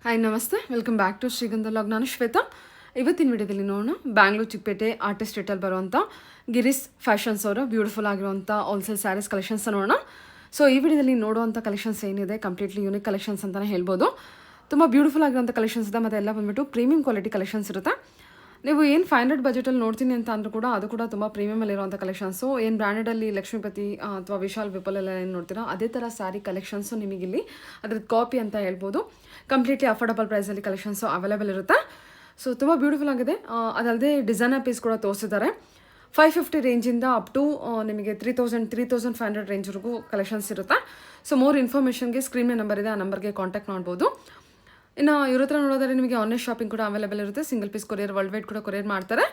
Hi ನಮಸ್ತೆ, welcome back to ಶ್ರೀಗಂಧ log. ನಾನು ಶ್ವೇತಾ. ಇವತ್ತಿನ ವಿಡಿಯೋದಲ್ಲಿ ನೋಡೋಣ ಬ್ಯಾಂಗ್ಳೂರು ಚಿಕ್ಕಪೇಟೆ ಆರ್ಟಿಸ್ಟ್ ಸ್ಟ್ರೀಟಲ್ಲಿ ಬರುವಂಥ ಗಿರೀಶ್ ಫ್ಯಾಷನ್ಸ್ ಅವರ ಬ್ಯೂಟಿಫುಲ್ ಆಗಿರುವಂಥ ಹೋಲ್ಸೇಲ್ ಸ್ಯಾರೀಸ್ ಕಲೆಕ್ಷನ್ಸ್ ನೋಡೋಣ. ಸೊ ಈ ವಿಡಿಯೋದಲ್ಲಿ ನೋಡುವಂಥ ಕಲೆಕ್ಷನ್ಸ್ ಏನಿದೆ ಕಂಪ್ಲೀಟ್ಲಿ ಯೂನಿಕ್ ಕಲೆಕ್ಷನ್ಸ್ ಅಂತಲೇ ಹೇಳ್ಬೋದು. ತುಂಬ ಬ್ಯೂಟಿಫುಲ್ ಆಗಿರುವಂಥ ಕಲೆಕ್ಷನ್ಸ್ ಇದೆ ಮತ್ತು ಎಲ್ಲ ಬಂದುಬಿಟ್ಟು ಪ್ರೀಮಿಯಂ ಕ್ವಾಲಿಟಿ ಕಲೆಕ್ಷನ್ಸ್ ಇರುತ್ತೆ. ನೀವು ಏನು 500 ಬಜೆಟಲ್ಲಿ ನೋಡ್ತೀನಿ ಅಂತ ಅಂದರೂ ಕೂಡ ಅದು ಕೂಡ ತುಂಬ ಪ್ರೀಮಿಯಮಲ್ಲಿರುವಂಥ ಕಲೆಕ್ಷನ್ಸು. ಏನು ಬ್ರ್ಯಾಂಡೆಡಲ್ಲಿ ಲಕ್ಷ್ಮೀಪತಿ ಅಥವಾ ವಿಶಾಲ್ ವಿಪಲ್ ಎಲ್ಲ ಏನು ನೋಡ್ತೀರಾ ಅದೇ ಥರ ಸ್ಯಾರಿ ಕಲೆಕ್ಷನ್ಸು ನಿಮಗಿಲ್ಲಿ ಅದ್ರದ್ದು ಕಾಪಿ ಅಂತ ಹೇಳ್ಬೋದು. ಕಂಪ್ಲೀಟ್ಲಿ ಅಫೋರ್ಡಬಲ್ ಪ್ರೈಸಲ್ಲಿ ಕಲೆಕ್ಷನ್ಸು ಅವೈಲೇಬಲ್ ಇರುತ್ತೆ. ಸೊ ತುಂಬ ಬ್ಯೂಟಿಫುಲ್ ಆಗಿದೆ. ಅದಲ್ಲದೆ ಡಿಸೈನರ್ ಪೀಸ್ ಕೂಡ ತೋರಿಸಿದ್ದಾರೆ. 550 ರೇಂಜಿಂದ ಅಪ್ ಟು ನಿಮಗೆ 3500 ರೇಂಜ್ವರೆಗೂ ಕಲೆಕ್ಷನ್ಸ್ ಇರುತ್ತೆ. ಸೊ ಮೋರ್ ಇನ್ಫಾರ್ಮೇಷನ್ಗೆ ಸ್ಕ್ರೀನ್ ಮೇಲೆ ನಂಬರ್ ಇದೆ, ಆ ನಂಬರ್ಗೆ ಕಾಂಟ್ಯಾಕ್ಟ್ ಮಾಡ್ಬೋದು. ಇನ್ನು ಇವ್ರ ಹತ್ರ ನೋಡೋದಾದ್ರೆ ನಿಮಗೆ ಆನ್ಲೈನ್ ಶಾಪಿಂಗ್ ಕೂಡ ಅವೈಲೇಬಲ್ ಇರುತ್ತೆ. Single piece courier, world wide ಕೂಡ ಕೊರಿಯರ್ ಮಾಡ್ತಾರೆ.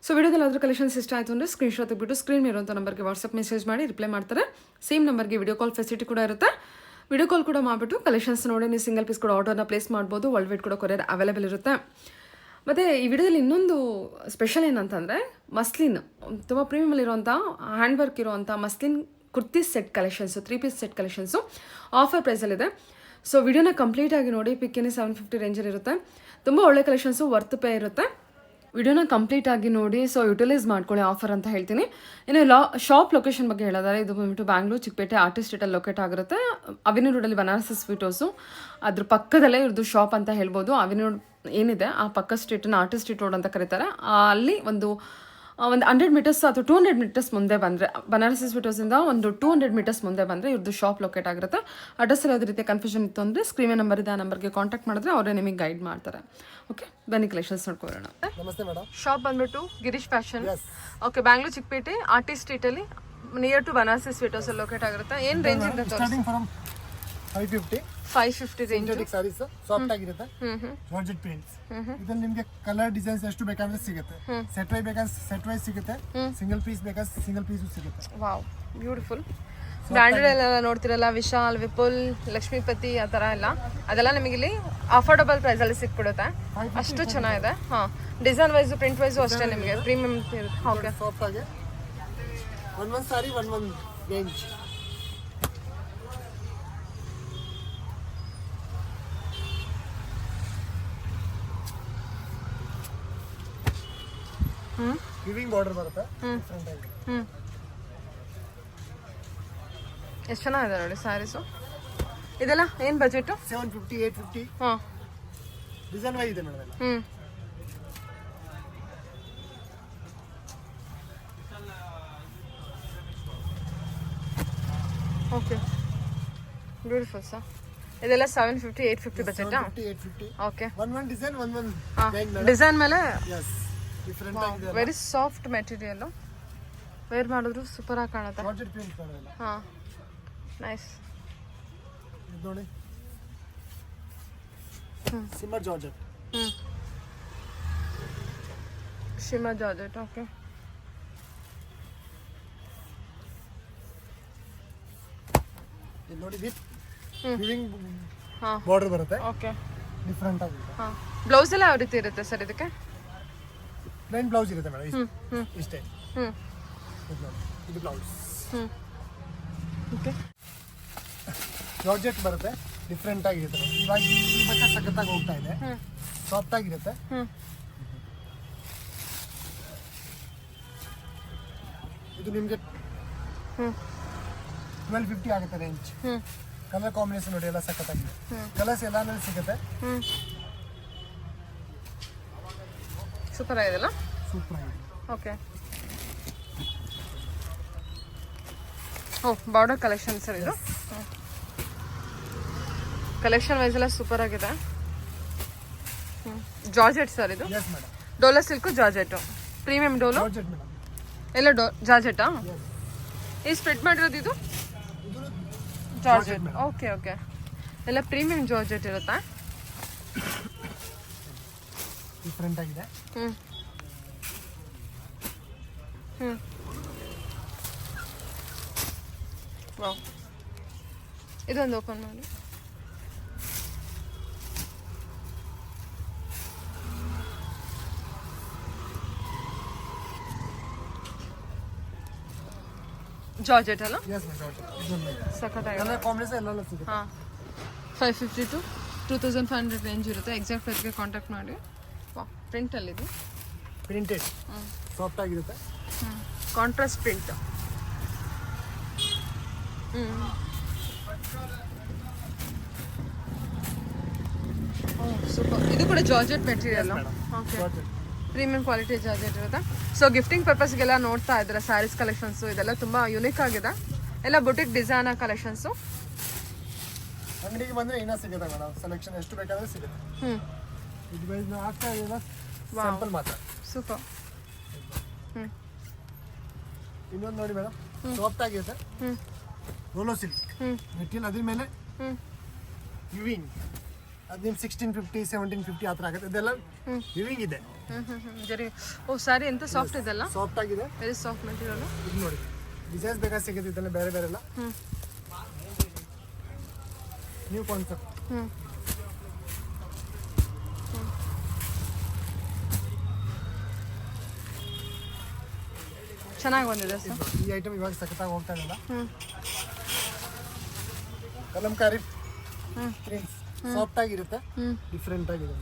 ಸೊ ವಿಡಿಯೋದಲ್ಲಿ ಅದ್ರ ಕಲೆಕ್ಷನ್ಸ್ ಇಷ್ಟ ಆಯಿತು ಅಂದರೆ ಸ್ಕ್ರೀನ್ಶಾಟ್ ತೆಗೆದುಬಿಟ್ಟು ಸ್ಕ್ರೀನ್ ಇರುವಂಥ ನಂಬರ್ಗೆ ವಾಟ್ಸಪ್ ಮೆಸೇಜ್ ಮಾಡಿ ರಿಪ್ಲೈ ಮಾಡ್ತಾರೆ. ಸೇಮ್ ನಂಬರ್ಗೆ ವಿಡಿಯೋ ಕಾಲ್ ಫೆಸಿಲಿಟಿ ಕೂಡ ಇರುತ್ತೆ. ವಿಡಿಯೋ ಕಾಲ್ ಕೂಡ ಮಾಡಿಬಿಟ್ಟು ಕಲೆಕ್ಷನ್ಸ್ ನೋಡಿ ನೀವು ಸಿಂಗಲ್ ಪೀಸ್ ಕೂಡ ಆರ್ಡರ್ನ ಪ್ಲೇಸ್ ಮಾಡ್ಬೋದು. ವರ್ಲ್ಡ್ ವೈಡ್ ಕೂಡ ಕೊರಿಯರ್ ಅವೈಲೇಬಲ್ ಇರುತ್ತೆ. ಮತ್ತು ಈ ವಿಡಿಯೋದಲ್ಲಿ ಇನ್ನೊಂದು ಸ್ಪೆಷಲ್ ಏನಂತಂದರೆ ಮಸ್ಲಿನ್ ತುಂಬ ಪ್ರೀಮಿಯಮಲ್ಲಿರುವಂಥ ಹ್ಯಾಂಡ್ ವರ್ಕ್ ಇರುವಂಥ muslin kurti set collections, 3 piece set collections offer ಪ್ರೈಸಲ್ಲಿದೆ. ಸೊ ವಿಡಿಯೋನ ಕಂಪ್ಲೀಟಾಗಿ ನೋಡಿ. ಪಿಕ್ಕೇನೆ 750 ರೇಂಜಲ್ಲಿ ಇರುತ್ತೆ. ತುಂಬ ಒಳ್ಳೆ ಕಲೆಕ್ಷನ್ಸು, ವರ್ತ್ ಪೇ ಇರುತ್ತೆ. ವಿಡಿಯೋನ ಕಂಪ್ಲೀಟಾಗಿ ನೋಡಿ. ಸೊ ಯುಟಿಲೈಸ್ ಮಾಡ್ಕೊಳ್ಳಿ ಆಫರ್ ಅಂತ ಹೇಳ್ತೀನಿ. ಇನ್ನು ಶಾಪ್ ಲೊಕೇಶನ್ ಬಗ್ಗೆ ಹೇಳೋದಾದ್ರೆ ಇದು ಬಂದ್ಬಿಟ್ಟು ಬ್ಯಾಂಗ್ಳೂರು ಚಿಕ್ಕಪೇಟೆ ಆರ್ಟಿಸ್ಟ್ ಸ್ಟ್ರೀಟಲ್ಲಿ ಲೊಕೇಟ್ ಆಗಿರುತ್ತೆ. ಅವೆನ್ಯೂ ರೋಡಲ್ಲಿ ಬನಾರಸ್ ಸ್ವೀಟ್ ಹೌಸು ಅದ್ರ ಪಕ್ಕದಲ್ಲೇ ಇವ್ರದ್ದು ಶಾಪ್ ಅಂತ ಹೇಳ್ಬೋದು. ಅವೆನ್ಯೂ ಏನಿದೆ ಆ ಪಕ್ಕ ಸ್ಟ್ರೀಟನ್ನು ಆರ್ಟಿಸ್ಟ್ ಸ್ಟ್ರೀಟ್ ರೋಡ್ ಅಂತ ಕರೀತಾರೆ. ಅಲ್ಲಿ ಒಂದು 100 ಮೀಟರ್ಸ್ ಅಥವಾ 200 ಮೀಟರ್ಸ್ ಮುಂದೆ ಬಂದರೆ ಬನಾರಸ್ ಸ್ವೀಟ್ ಹೌಸಿಂದ ಒಂದು 200 ಮೀಟರ್ಸ್ ಮುಂದೆ ಬಂದರೆ ಇವ್ರದ್ದು ಶಾಪ್ ಲೊಕೇಟ್ ಆಗಿರುತ್ತೆ. ಅಡ್ರೆಸ್ ಯಾವುದೇ ರೀತಿಯ ಕನ್ಫ್ಯೂಷನ್ ಇತ್ತು ಅಂದರೆ ಸ್ಕ್ರೀನ್ ನಂಬರ್ ಇದೆ, ಆ ನಂಬರ್ಗೆ ಕಾಂಟ್ಯಾಕ್ಟ್ ಮಾಡಿದ್ರೆ ಅವರೇ ನಿಮಗೆ ಗೈಡ್ ಮಾಡ್ತಾರೆ. ಓಕೆ, ಬನ್ನಿ ಕಲೆಕ್ಷನ್ಸ್ ನೋಡ್ಕೊಳ್ಳೋಣ. ನಮಸ್ತೆ ಮೇಡಮ್. ಶಾಪ್ ಬಂದ್ಬಿಟ್ಟು Girish fashion. Okay, Bangalore Chickpet artist ಸ್ಟ್ರೀಟಲ್ಲಿ near to Banaras sweet house locate ಆಗಿರುತ್ತೆ. ಏನು ರೇಂಜ್ ಇಂದ starting from 550 range sarees soft ಆಗಿರುತ್ತೆ. Georgette prints. ಇದ್ರಲ್ಲಿ ನಿಮಗೆ ಕಲರ್ ಡಿಸೈನ್ಸ್ ಎಷ್ಟು ಬೇಕಾದ್ರೆ ಸಿಗುತ್ತೆ. ಸೆಟ್ ವೈಸ್ ಬೇಕಾದ್ರೆ ಸೆಟ್ ವೈಸ್ ಸಿಗುತ್ತೆ, ಸಿಂಗಲ್ ಪೀಸ್ ಬೇಕಾದ್ರೆ ಸಿಂಗಲ್ ಪೀಸ್ ಸಿಗುತ್ತೆ. Wow, beautiful. ಬ್ರ್ಯಾಂಡೆಡ್ ಎಲ್ಲ ನೋಡ್ತಿರಲ್ಲ, ವಿಶಾಲ್, ವಿಪುಲ್, ಲಕ್ಷ್ಮೀಪತಿ ಆ ಥರ ಎಲ್ಲ, ಅದೆಲ್ಲ ನಿಮಗೆ ಇಲ್ಲಿ ಅಫೋರ್ಡಬಲ್ ಪ್ರೈಸಲ್ಲಿ ಸಿಕ್ಬಿಡುತ್ತೆ. ಅಷ್ಟು ಚೆನ್ನಾಗಿದೆ. ಹಾಂ, ಡಿಸೈನ್ ವೈಸು ಪ್ರಿಂಟ್ ವೈಸು ಅಷ್ಟೇ ನಿಮಗೆ ಪ್ರೀಮಿಯಂ ಇರುತ್ತೆ. ಓಕೆ, ಸಾಫ್ಟ್ ಆಗಿ one ಸಾರಿ one ರೇಂಜ್. ವಿವಿಂಗ್ ಬಾರ್ಡರ್ ಬರುತ್ತೆ. ಡಿಫರೆಂಟ್ ಆಗಿ ಎಷ್ಟು ಚೆನ್ನಾಗಿದೆ ನೋಡಿ ಸ್ಯಾರೀಸು. ಇದೆಲ್ಲ ಏನು ಬಜೆಟು? 750 850. ಹಾಂ, ಡಿಸೈನ್ ವೈಸ್ ಇದೆ ಮೇಡಮ್. Okay, beautiful sir. ಇದೆಲ್ಲ 750 850 ಬಜೆಟಾ? 850. Okay, one design one design ಮೇಲೆ ಡಿಫರೆಂಟ್ ಆಗಿದೆ. ವೆರಿ ಸಾಫ್ಟ್ ಮೆಟೀರಿಯಲ್, ವೇರ್ ಮಾಡಿದ್ರು ಸೂಪರ್ ಆಗಿ ಕಾಣುತ್ತೆ. ಜಾರ್ಜೆಟ್ ಪ್ರಿಂಟ್ ಬರೋಲ್ಲ. ಹಾಂ, ನೈಸ್. ಇದು ನೋಡಿ, ಸಿಮ್ಮರ್ ಜಾರ್ಜೆಟ್. Shimmer georgette. ಓಕೆ, ಇದು ನೋಡಿ ವಿತ್ ವಿವಿಂಗ್ ಹಾಂ ಬಾರ್ಡರ್ ಬರುತ್ತೆ. ಓಕೆ, ಡಿಫರೆಂಟ್ ಆಗಿದೆ. ಹಾಂ. ಬ್ಲೌಸ್ ಎಲ್ಲ ಯಾವ ರೀತಿ ಇರುತ್ತೆ ಸರ್ ಇದಕ್ಕೆ? ಪ್ಲೇನ್ ಬ್ಲೌಸ್ ಇರುತ್ತೆ ಮೇಡಮ್. ಇಷ್ಟೇ. ಇದು ಬ್ಲೌಸ್. ಓಕೆ, ಜಾರ್ಜೆಟ್ ಬರುತ್ತೆ. ಡಿಫರೆಂಟ್ ಆಗಿರುತ್ತೆ. ಇವಾಗ ಈ ಬಟ್ಟೆ ಸಖತ್ತಾಗಿ ಹೋಗ್ತಾ ಇದೆ. ಸಾಫ್ಟ್ ಆಗಿರುತ್ತೆ. ಇದು ನಿಮಗೆ 1250 ಆಗುತ್ತೆ ರೇಂಜ್. ಕಲರ್ ಕಾಂಬಿನೇಷನ್ ನೋಡಿ, ಎಲ್ಲ ಸಖತ್ತಾಗಿದೆ. ಕಲರ್ಸ್ ಎಲ್ಲಾನು ಸಿಗುತ್ತೆ. ಸೂಪರ್ ಆಗಿದೆಲ್ಲ. ಸೂಪರ್ ಆಗಿದೆ. ಓಕೆ, ಓ ಬಾರ್ಡರ್ ಕಲೆಕ್ಷನ್ ಸರ್ ಇದು. ಕಲೆಕ್ಷನ್ ವೈಸ್ ಎಲ್ಲ ಸೂಪರ್ ಆಗಿದೆ. ಜಾರ್ಜೆಟ್ ಸರ್ ಇದು. Yes madam. Dhola silk georgette, premium Dolo. Georgette madam. ಎಲ್ಲ ಜಾರ್ಜೆಟಾ? ಈ ಸ್ಪ್ರೆಡ್ ಮಾಡಿರೋದು ಇದು ಜಾರ್ಜೆಟ್. ಓಕೆ ಓಕೆ, ಎಲ್ಲ ಪ್ರೀಮಿಯಂ ಜಾರ್ಜೆಟ್ ಇರುತ್ತಾ? ಡಿಫರೆಂಟ್ ಆಗಿದೆ. ವಾವ್, ಇದೊಂದು ಓಪನ್ ಮಾಡಿ. ಜಾರ್ಜೆಟ್ ಅಲ್ಲ? Yes madam, georgette. ಇದು ಸಖತ್ತಾಗಿದೆ. ಕಲರ್ ಕಾಂಬಿನೇಷನ್ ಎಲ್ಲ ಸಿಗುತ್ತೆ. ಹಾಂ, 550 to 2500 ರೇಂಜ್ ಇರುತ್ತೆ. ಎಕ್ಸಾಕ್ಟ್ ಪ್ರೈಸ್ಗೆ ಕಾಂಟ್ಯಾಕ್ಟ್ ಮಾಡಿ. ವಾ, ಪ್ರಿಂಟಲ್ಲಿದೆ. ಪ್ರಿಂಟೆಡ್ ಸಾಫ್ಟ್ ಆಗಿರುತ್ತೆ. Contrast print. ಸೂಪರ್. ಇದು ಕೂಡ georgette material. Okay, premium quality georgette ಇರುತ್ತೆ. ಸೊ ಗಿಫ್ಟಿಂಗ್ ಪರ್ಪಸ್ಗೆಲ್ಲ ನೋಡ್ತಾ ಇದ್ದಾರೆ ಸ್ಯಾರೀಸ್ ಕಲೆಕ್ಷನ್ಸು. ಇದೆಲ್ಲ ತುಂಬ ಯುನಿಕ್ ಆಗಿದೆ. ಎಲ್ಲ ಬುಟಿಕ್ ಡಿಸೈನ್ ಕಲೆಕ್ಷನ್ಸು. ಅಂಗಡಿಗೆ ಬಂದರೆ ಇನ್ನೂ ಸಿಗುತ್ತೆ ಮೇಡಮ್. ಸೆಲೆಕ್ಷನ್ ಎಷ್ಟು ಬೇಕಾದ್ರೆ ಸಿಗುತ್ತೆ. ಇದು ನಾವು ಆಗ್ತಾ ಇದೆಯಲ್ಲ ಸ್ಯಾಂಪಲ್ ಮಾತ್ರ. ಸೂಪರ್. ಇನ್ನೊಂದು ನೋಡಿ ಮೇಡಮ್, ಸಾಫ್ಟ್ ಆಗಿರುತ್ತೆ. ರೋಲೋ ಸಿಲ್ಕ್ ಮೆಟೀರಿಯಲ್, ಅದ್ರ ಮೇಲೆ ವಿವಿಂಗ್. ಅದು ನಿಮ್ಗೆ 1650 1750 ಆ ಥರ ಆಗುತ್ತೆ. ಇದೆಲ್ಲ ವಿವಿಂಗ್ ಇದೆ. ಜರಿ. ಓ, ಸ್ಯಾರಿ ಎಂತ ಸಾಫ್ಟ್ ಇದೆಲ್ಲ. ಸಾಫ್ಟ್ ಆಗಿದೆ, ವೆರಿ ಸಾಫ್ಟ್ ಮೆಟೀರಿಯಲ್. ಇದು ನೋಡಿ ಡಿಸೈನ್ಸ್ ಬೇಕಾದ್ರೆ ಸಿಗುತ್ತೆ. ಇದೆಲ್ಲ ಬೇರೆ ಬೇರೆ ಎಲ್ಲ ನ್ಯೂ ಕಾನ್ಸೆಪ್ಟ್. ಚೆನ್ನಾಗಿ ಬಂದಿದೆ ಸರ್. ಈ ಐಟಮ್ ಇವಾಗ ಸಖತ್ತಾಗಿ ಹೋಗ್ತಾ ಇದೆಯಲ್ಲ. ಕಲಂಕಾರಿ ಪ್ರಿಂಟ್ಸ್ ಸಾಫ್ಟ್ ಆಗಿರುತ್ತೆ, ಡಿಫ್ರೆಂಟ್ ಆಗಿದೆ.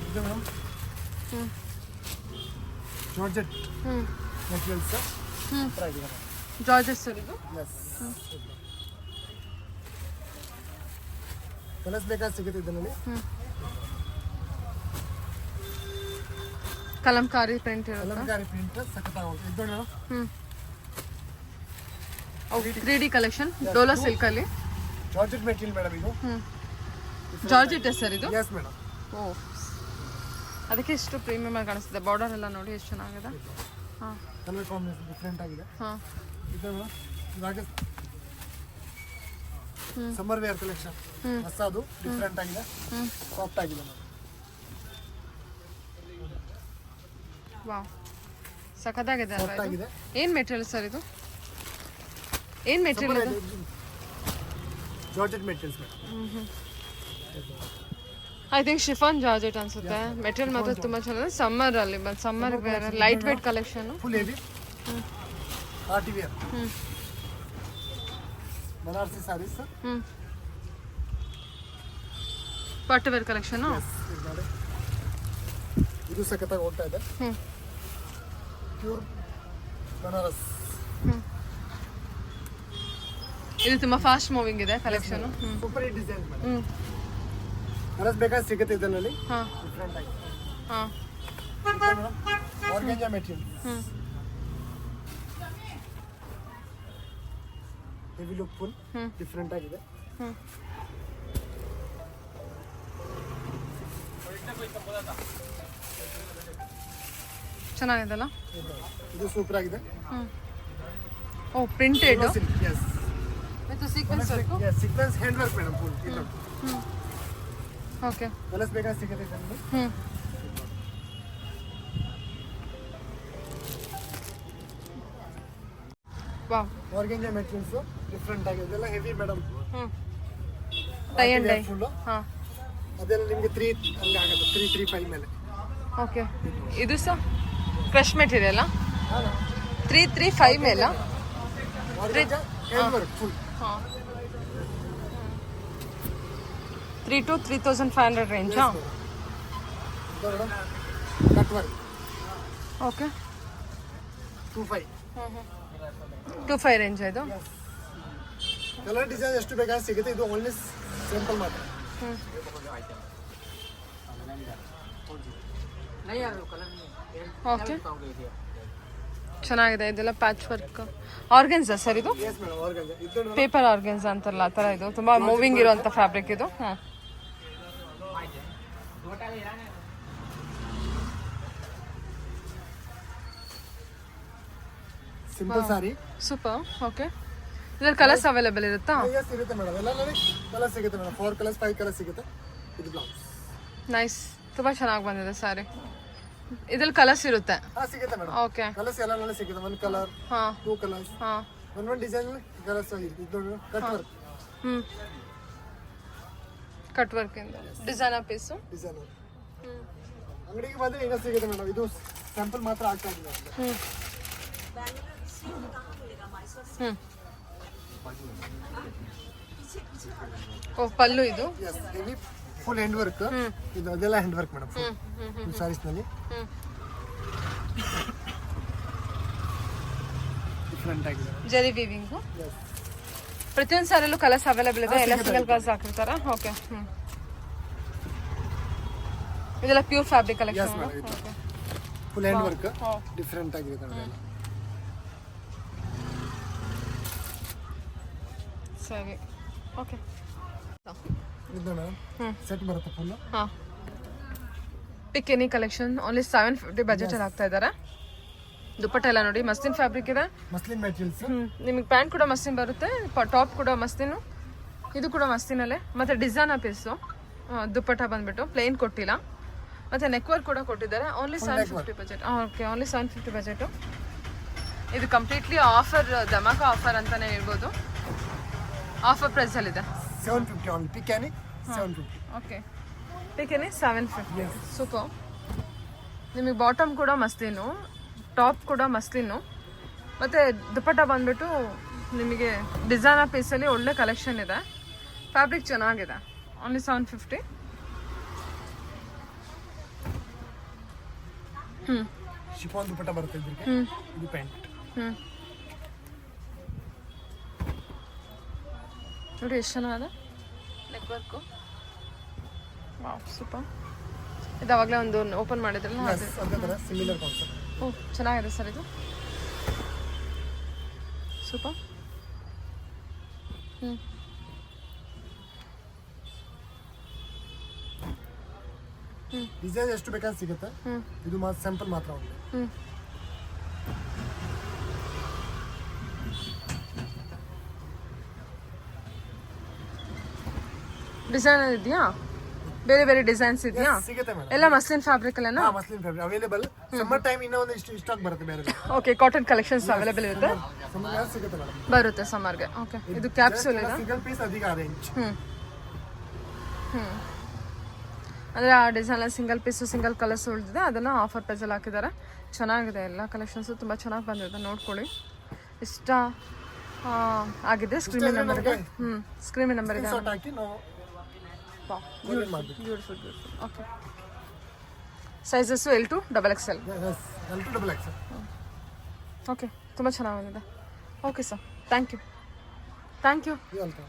ಇದು ಮೇಡಮ್ ಜಾರ್ಜೆಟ್ ಮೆಟೀರಿಯಲ್ಸ್ ಆಗಿದೆ. ಜಾರ್ಜೆಟ್ ಸರ್ ಇದು. ಎಸ್, ಕಲರ್ಸ್ ಬೇಕಾದ್ರೆ ಸಿಗುತ್ತೆ ಇದರಲ್ಲಿ. ಕಲಂಕಾರಿ ಪ್ರಿಂಟ್ ಇರುತ್ತೆ. ಕಲಂಕಾರಿ ಪ್ರಿಂಟ್ ಸಖತ್ತಾಗಿ ಹೋಗುತ್ತೆ. ಇದು ನೋಡಿ 3D ಕಲೆಕ್ಷನ್ ಡೋಲಾ ಸಿಲ್ಕ್ ಅಲ್ಲಿ. ಜಾರ್ಜೆಟ್ ಮೆಟೀರಿಯಲ್ ಮೇಡಮ್ ಇದು. ಜಾರ್ಜೆಟ್ ಸರ್ ಇದು. Yes madam. ಓ, ಅದಕ್ಕೆ ಎಷ್ಟು ಪ್ರೀಮಿಯಮ್ ಆಗಿ ಕಾಣಿಸ್ತಿದೆ. ಬಾರ್ಡರ್ ಎಲ್ಲ ನೋಡಿ ಎಷ್ಟು ಚೆನ್ನಾಗಿದೆ. ಹಾಂ, ಕಲರ್ ಕಾಂಬಿನೇಷನ್ ಡಿಫ್ರೆಂಟ್ ಆಗಿದೆ. ಹಾಂ, ಇದು ಇವಾಗ ಸಮ್ಮರ್ ವೇರ್ ಕಲೆಕ್ಷನ್ ಹೊಸದು, ಡಿಫ್ರೆಂಟ್ ಆಗಿದೆ, ಸಾಫ್ಟ್ ಆಗಿದೆ ಮೇಡಮ್. ವಾವ್, ಸಖತ್ತಾಗಿದೆ ಅಲ್ವಾ ಸಾಫ್ಟ್ ಇದು? ಆಗಿದೆ. ಏನು ಮೆಟೀರಿಯಲ್ ಸರ್ ಇದು? ಏನು ಮೆಟೀರಿಯಲ್ ಇದು? Georgette materials madam. I think chiffon georgette ಅನ್ಸುತ್ತೆ. ಮೆಟೀರಿಯಲ್ ಮಾತ್ರ ತುಂಬ ಚೆನ್ನಾಗಿದೆ. ಸಮ್ಮರ್ ಅಲ್ಲಿ summer wear lightweight collection. Full heavy party wear Banarasi saris. Party wear collection. ಇದು ಸಖತ್ತಾಗಿ ಹೋಗ್ತಾ ಇದೆ. ಪ್ಯೂರ್ ಬನಾರಸ್. ಇದು ತುಂಬಾ ಫಾಸ್ಟ್ ಮೂವಿಂಗ್ ಇದೆ collection. Super hit design madam. Colours ಬೇಕಾದ್ರೆ ಸಿಗುತ್ತೆ ಇದರಲ್ಲಿ. ಹಾಂ, ಡಿಫ್ರೆಂಟ್ ಆಗಿದೆ. ಹಾಂ, organza material. Heavy look full different ಆಗಿದೆ. ಚೆನ್ನಾಗಿದೆಲ್ಲ. ಇದು ಸೂಪರ್ ಆಗಿದೆ. Oh, printed S with sequins work. Yes, sequins hand work madam full. ಇದು ಓಕೆ. ಕಲರ್ಸ್ ಬೇಕಾದ್ರೆ ಸಿಗುತ್ತೆ ಇದರಲ್ಲಿ. ವಾವ್, ಆರ್ಗಂಜಾ ಮೆಟೀರಿಯಲ್ಸ್ ಡಿಫ್ರೆಂಟ್ ಆಗಿದೆ. ಇದೆಲ್ಲ heavy madam. Tie and dye. Full. ಹಾಂ, ಅದೆಲ್ಲ ನಿಮಗೆ 3 ಹಂಗೆ ಆಗುತ್ತೆ. 335 ಮೇಲೆ. ಓಕೆ. ಇದು ಸಹ ಕ್ರಶ್ ಮೆಟೀರಿಯಲ್. 335 ಮೇಲೆ. ಆರ್ಗಂಜಾ ಹ್ಯಾಂಡ್ ವರ್ಕ್ ಫುಲ್. ಹಾಂ, 3 to 3500 ರೇಂಜ್. ಹಾಂ, ಕಟ್ ವರ್ಕ್. ಓಕೆ. 25. 25 ರೇಂಜ್ ಇದು. ಕಲರ್ ಡಿಸೈನ್ ಎಷ್ಟು ಬೇಕಾದ್ರೆ ಸಿಗುತ್ತೆ. ಇದು ಓನ್ಲಿ ಸಿಂಪಲ್ ಮಾತ್ರ. ಓಕೆ, ಚೆನ್ನಾಗಿದೆ. ಇದೆಲ್ಲ ಪ್ಯಾಚ್ ವರ್ಕ್ ಆರ್ಗನ್ಸಾ ಸರ್ ಇದು? Yes madam, ಆರ್ಗಂಜಾ. ಇದು ಪೇಪರ್ ಆರ್ಗನ್ಸ್ ಅಂತಾರಲ್ಲ ಆ ಥರ. ಇದು ತುಂಬ ಮೂವಿಂಗ್ ಇರುವಂಥ ಫ್ಯಾಬ್ರಿಕ್ ಇದು. ಹಾಂ, ಸಿಂಪಲ್ ಸಾರಿ. ಸೂಪರ್. ಓಕೆ, ಇದ್ರಲ್ಲಿ ಕಲರ್ಸ್ ಅವೈಲೇಬಲ್ ಇರುತ್ತಾ? ಎಸ್ ಇರುತ್ತೆ ಮೇಡಮ್. ಎಲ್ಲ ಕಲರ್ ಸಿಗುತ್ತೆ ಮೇಡಮ್. 4 ಕಲರ್ಸ್ 5 ಕಲರ್ಸ್ ಸಿಗುತ್ತೆ. ಇದು ಬ್ಲೌಸ್. ನೈಸ್, ತುಂಬ ಚೆನ್ನಾಗಿ ಬಂದಿದೆ ಸ್ಯಾರಿ. ಇದ್ರಲ್ಲಿ ಕಲರ್ಸ್ ಇರುತ್ತೆ? ಹಾಂ, ಸಿಗುತ್ತೆ ಮೇಡಮ್. ಓಕೆ. ಕಲರ್ಸ್ ಎಲ್ಲ ಸಿಗುತ್ತೆ. 1 ಕಲರ್, ಹಾಂ, 2 ಕಲರ್ಸ್, ಹಾಂ. ಒಂದೊಂದು ಡಿಸೈನ್ ಕಲರ್ಸ್ ಆಗಿರುತ್ತೆ. ಇದು ಕಟ್ ವರ್ಕ್. ಕಟ್ ವರ್ಕ್ ಇಂದ ಡಿಸೈನರ್ ಪೀಸು. ಡಿಸೈನ್ ಅಂಗಡಿಗೆ ಬಂದರೆ ಇನ್ನೂ ಸಿಗುತ್ತೆ ಮೇಡಮ್. ಇದು ಸ್ಯಾಂಪಲ್ ಮಾತ್ರ ಆಗ್ತಾ ಇದೆ. ಓ ಪಲ್ಲು ಇದು yes, heavy full hand work. ಇದು ಅದೆಲ್ಲ ಹ್ಯಾಂಡ್ ವರ್ಕ್ ಮೇಡಮ್. ಫುಲ್ ಸ್ಯಾರೀಸ್ನಲ್ಲಿ ಡಿಫ್ರೆಂಟ್ ಆಗಿದೆ. ಜರಿ ವೀವಿಂಗು. ಎಸ್, ಪ್ರತಿಯೊಂದು ಸಾರಲ್ಲೂ ಕಲರ್ಸ್ ಅವೈಲೇಬಲ್ ಇದೆ. ಎಲ್ಲ ಸಿಂಗಲ್ ಕಲರ್ಸ್ ಹಾಕಿರ್ತಾರ. ಓಕೆ. ಇದೆಲ್ಲ pure fabrics collection. Madam. ಇದು ಫುಲ್ ಹ್ಯಾಂಡ್ ವರ್ಕ್ ಡಿಫ್ರೆಂಟ್ ಆಗಿದೆ ಕಣೆ. ಸರಿ. ಓಕೆ. ಇದು ಮೇಡಮ್ ಸೆಟ್ ಬರುತ್ತೆ ಫುಲ್. ಹಾಂ, ಪಿಕ್ ಎನಿ ಕಲೆಕ್ಷನ್. ಓನ್ಲಿ 750 ಬಜೆಟಲ್ಲಿ ಆಗ್ತಾ ಇದ್ದಾರೆ. ದುಪ್ಪಟ್ಟ ಎಲ್ಲ ನೋಡಿ ಮಸ್ಲಿನ್ ಫ್ಯಾಬ್ರಿಕ್ ಇದೆ. Muslin materials. ನಿಮಗೆ ಪ್ಯಾಂಟ್ ಕೂಡ ಮಸ್ಲಿನ್ ಬರುತ್ತೆ, ಟಾಪ್ ಕೂಡ ಮಸ್ಲಿನು. ಇದು ಕೂಡ ಮಸ್ಲಿನಲ್ಲೇ. ಮತ್ತು ಡಿಸೈನ್ ಪೀಸು. ದುಪ್ಪಟ್ಟ ಬಂದ್ಬಿಟ್ಟು ಪ್ಲೇನ್ ಕೊಟ್ಟಿಲ್ಲ. ಮತ್ತು ನೆಕ್ ವರ್ಕ್ ಕೂಡ ಕೊಟ್ಟಿದ್ದಾರೆ. Only 750 budget. Okay, only 750 budget. ಇದು ಕಂಪ್ಲೀಟ್ಲಿ ಆಫರ್, ಧಮಾಕ ಆಫರ್ ಅಂತಲೇ ಹೇಳ್ಬೋದು. ಆಫರ್ ಪ್ರೈಸಲ್ಲಿದೆ. 750 ಆನ್ ಪಿಕ್ಯಾನಿ 750. ಓಕೆ, ಪಿಕೆನಿ 750. ಸೂಪರ್. ನಿಮಗೆ ಬಾಟಮ್ ಕೂಡ ಮಸ್ಲಿನು, ಟಾಪ್ ಕೂಡ ಮಸ್ಲಿನು, ಮತ್ತು ದುಪ್ಪಟ್ಟ ಬಂದ್ಬಿಟ್ಟು ನಿಮಗೆ ಡಿಸೈನರ್ ಪೀಸಲ್ಲಿ ಒಳ್ಳೆ ಕಲೆಕ್ಷನ್ ಇದೆ. ಫ್ಯಾಬ್ರಿಕ್ ಚೆನ್ನಾಗಿದೆ. ಓನ್ಲಿ 750. ಶಿಫಾನ್ ದುಪ್ಪಟ್ಟ ಬರುತ್ತೆ ಇದಕ್ಕೆ. ಇದು ಪ್ಯಾಂಟ್. ನೋಡಿ ಎಷ್ಟು ಚೆನ್ನಾಗಿದೆ ನೆಕ್ ವರ್ಕು. Wow, super. ಇದು ಅವಾಗಲೇ ಒಂದು ಓಪನ್ ಮಾಡಿದ್ರಲ್ಲ ಅದು. ಅದೇ ಥರ ಸಿಮಿಲರ್ ಕಾನ್ಸೆಪ್ಟ್. ಓ, ಚೆನ್ನಾಗಿದೆ ಸರ್ ಇದು. ಸೂಪರ್. ಡಿಸೈನ್ ಎಷ್ಟು ಬೇಕಾದ್ರೆ ಸಿಗುತ್ತೆ. ಇದು ಸ್ಯಾಂಪಲ್ ಮಾತ್ರ ಒಂದು. ಡಿಸೈನ್ ಇದೆಯಾ? ಬೇರೆ ಬೇರೆ ಡಿಸೈನ್ಸ್ ಇದೆಯಾ? ಸಿಗುತ್ತೆ ಮೇಡಮ್. ಎಲ್ಲ ಮಸ್ಲಿನ್ ಫ್ಯಾಬ್ರಿಕ್ ಅಲ್ಲೇನಾ? Muslin fabric available. Summer time ಇನ್ನೂ ಒಂದು ಇಷ್ಟು ಸ್ಟಾಕ್ ಬರುತ್ತೆ ಬೇರೆ. ಓಕೆ, ಕಾಟನ್ ಕಲೆಕ್ಷನ್ಸ್ ಅವೈಲೇಬಲ್ ಇರುತ್ತೆ. ಸಮ್ಮರ್ ಸಿಗುತ್ತೆ ಮೇಡಮ್. ಬರುತ್ತೆ ಸಮ್ಮರ್ಗೆ. ಓಕೆ, ಇದು ಕ್ಯಾಪ್ಸೂಲ್ ಇದೆ. ಸಿಂಗಲ್ ಪೀಸ್ ಅಧಿಕ ರೇಂಜ್. ಅಂದರೆ ಆ design single piece single colours ಉಳಿದಿದೆ. ಅದನ್ನು ಆಫರ್ ಪ್ರೈಸಲ್ಲಿ ಹಾಕಿದ್ದಾರೆ. ಚೆನ್ನಾಗಿದೆ. ಎಲ್ಲ ಕಲೆಕ್ಷನ್ಸು ತುಂಬ ಚೆನ್ನಾಗಿ ಬಂದಿದೆ. ನೋಡ್ಕೊಳ್ಳಿ. ಇಷ್ಟ ಆಗಿದೆ. ಸ್ಕ್ರೀನ್ ನಂಬರ್ ಇದೆ. ಸ್ಕ್ರೀನ್ ನಂಬರ್ ಇದೆ. ಶಾರ್ಟ್ ಹಾಕಿ ನಾವು beautiful. Okay, sizes L to XXL. L2XXL. Okay, ತುಂಬ ಚೆನ್ನಾಗಿ ಬಂದಿದೆ. Okay sir, thank you. Welcome.